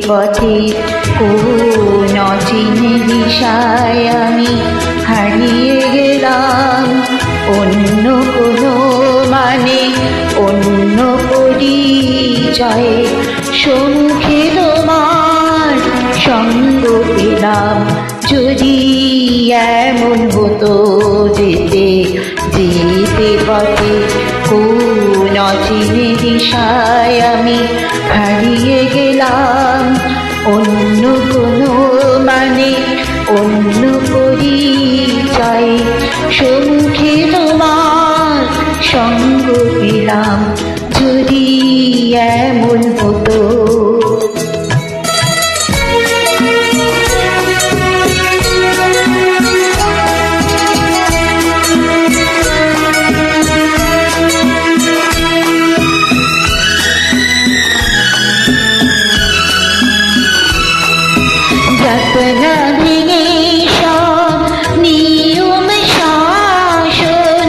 পথে কোন অচিনে দিশায় আমি হারিয়ে গেলাম। অন্য কোনো মানে অন্য পরিচয়ে সম্মুখে তোমার সঙ্গ পেলাম। যদি এমন হতো যেতে যেতে পথে কোন অচিনে দিশায় আমি হারিয়ে গেলাম। অন্য কোনো মানে অন্য পরিচয়ে সম্মুখে তোমার সঙ্গ পেলাম। যদি এমন হতো যাতনা ভেঙে সব নিয়ম শাসন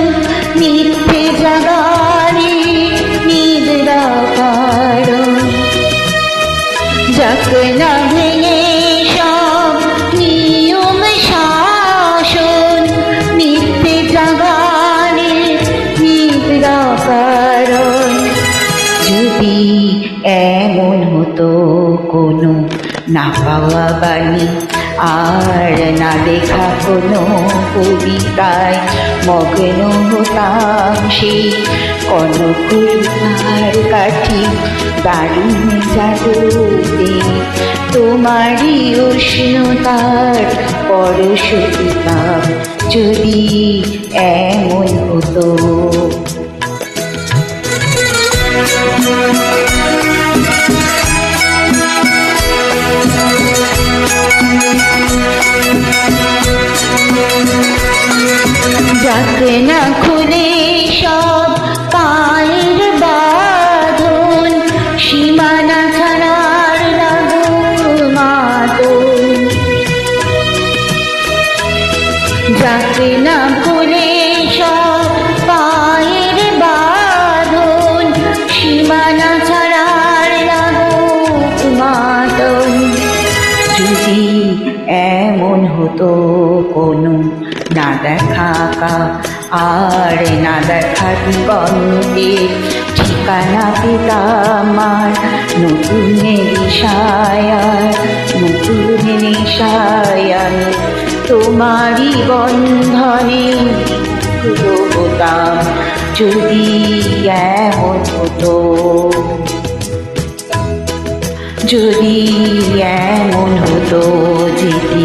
মিথ্যে জাগারে নিদ্রা কারণ। যাতনা ভেঙে সব নিয়ম শাসন মিথ্যে জাগারে নিদ্রা কারণ। যদি এমন হতো কোনো না পাওয়া বাণী আর না দেখা কোনো কবিতায় মগ্ন হতাম সেই কনকরুণার কাঠি দারুণ জাদুতে তোমারই উষ্ণতার পরশ পেতাম। যদি এমন হতো যাতে না খুলে সব পায়ের বাঁধন সীমানা ছাড়ার মাতন। যাতে না খুলে সব পায়ের বাঁধন সীমানা ছাড়ার মাতন। যদি এমন হতো কোনো না দেখা আর না দেখা দিগন্তে ঠিকানা পেতাম আর নতুন দিশায় নতুন নেশায় আমি তোমারই বন্ধনে হতাম। যদি এমন হতো যদি এমন হতো যেতে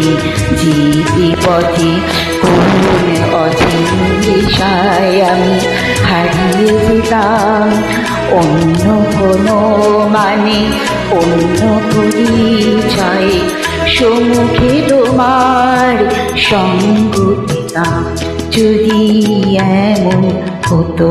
যেতে পথে কোন অচিন দিশায় আমি হারিয়ে যেতাম। অন্য কোনো মানে অন্য পরিচয়ে সম্মুখে তোমার সঙ্গ পেতাম। যদি এমন হতো।